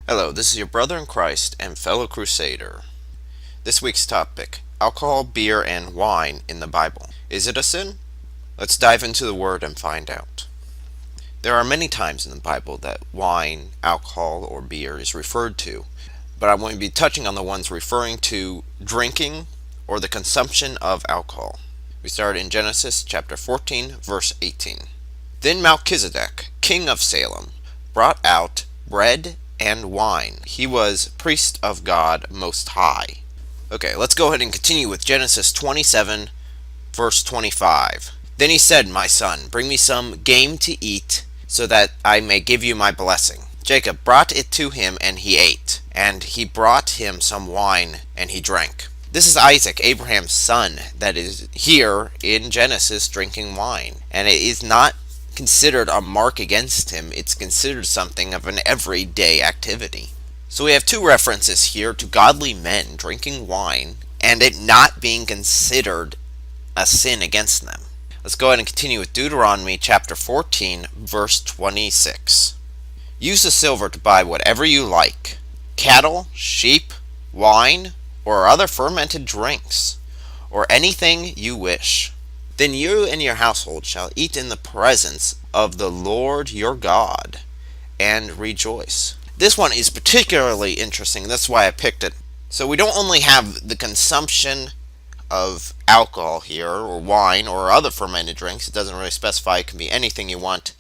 Hello, this is your brother in Christ and fellow crusader. This week's topic: alcohol, beer, and wine in the Bible. Is it a sin? Let's dive into the word and find out. There are many times in the Bible that wine, alcohol, or beer is referred to, but I'm going to be touching on the ones referring to drinking or the consumption of alcohol. We start in Genesis chapter 14, verse 18. Then Melchizedek, king of Salem, brought out bread and wine. He was priest of God Most High. Okay, let's go ahead and continue with Genesis 27, verse 25. Then he said, "My son, bring me some game to eat, so that I may give you my blessing." Jacob brought it to him, and he ate. And he brought him some wine, and he drank. This is Isaac, Abraham's son, that is here in Genesis drinking wine. And it is not considered a mark against him. It's considered something of an everyday activity. So we have two references here to godly men drinking wine and it not being considered a sin against them. Let's go ahead and continue with Deuteronomy chapter 14, verse 26. Use the silver to buy whatever you like: cattle, sheep, wine, or other fermented drinks, or anything you wish. Then you and your household shall eat in the presence of the Lord your God, and rejoice. This one is particularly interesting. That's why I picked it. So we don't only have the consumption of alcohol here, or wine, or other fermented drinks. It doesn't really specify. It can be anything you want.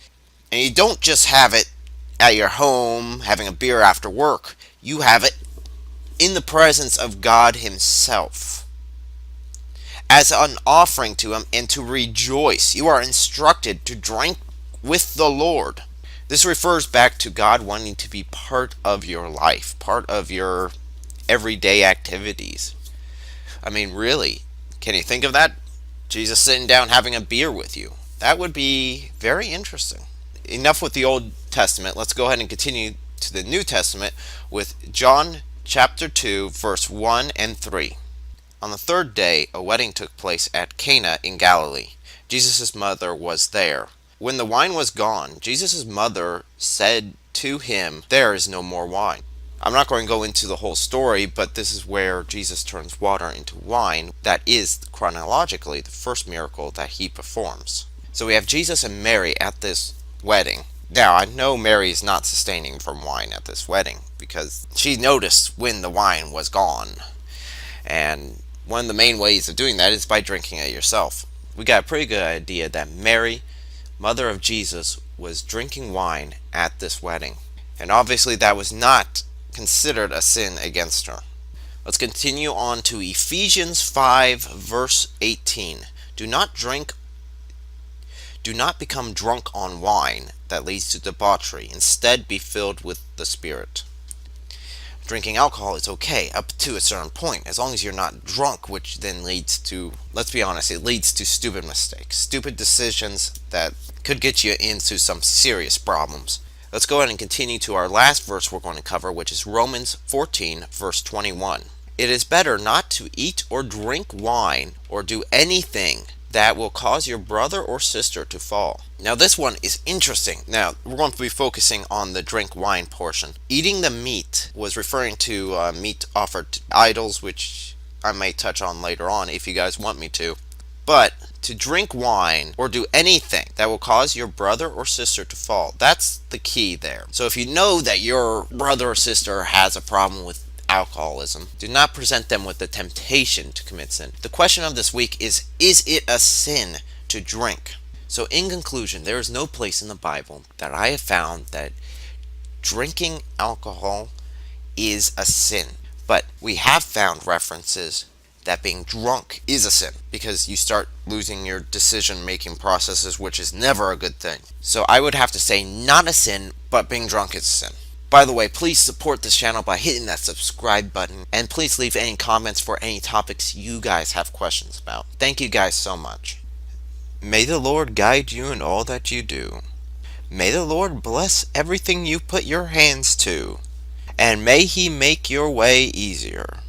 And you don't just have it at your home, having a beer after work. You have it in the presence of God Himself, as an offering to Him, and to rejoice. You are instructed to drink with the Lord. This refers back to God wanting to be part of your life, part of your everyday activities. I mean, really, can you think of that? Jesus sitting down having a beer with you. That would be very interesting. Enough with the Old Testament. Let's go ahead and continue to the New Testament with John chapter 2, verse 1 and 3. On the third day, a wedding took place at Cana in Galilee. Jesus' mother was there. When the wine was gone, Jesus' mother said to him, "There is no more wine." I'm not going to go into the whole story, but this is where Jesus turns water into wine. That is, chronologically, the first miracle that He performs. So we have Jesus and Mary at this wedding. Now, I know Mary is not sustaining from wine at this wedding, because she noticed when the wine was gone. And one of the main ways of doing that is by drinking it yourself. We got a pretty good idea that Mary, mother of Jesus, was drinking wine at this wedding. And obviously that was not considered a sin against her. Let's continue on to Ephesians 5, verse 18. Do not become drunk on wine that leads to debauchery. Instead, be filled with the Spirit. Drinking alcohol is okay up to a certain point, as long as you're not drunk, which then leads to, let's be honest, it leads to stupid mistakes, stupid decisions that could get you into some serious problems. Let's go ahead and continue to our last verse we're going to cover, which is Romans 14, verse 21. It is better not to eat or drink wine or do anything that will cause your brother or sister to fall. Now this one is interesting. Now we're going to be focusing on the drink wine portion. Eating the meat was referring to meat offered to idols, which I may touch on later on if you guys want me to. But to drink wine or do anything that will cause your brother or sister to fall, that's the key there. So if you know that your brother or sister has a problem with alcoholism, do not present them with the temptation to commit sin. The question of this week is it a sin to drink? So in conclusion, there is no place in the Bible that I have found that drinking alcohol is a sin. But we have found references that being drunk is a sin, because you start losing your decision-making processes, which is never a good thing. So I would have to say not a sin, but being drunk is a sin. By the way, please support this channel by hitting that subscribe button, and please leave any comments for any topics you guys have questions about. Thank you guys so much. May the Lord guide you in all that you do. May the Lord bless everything you put your hands to, and may He make your way easier.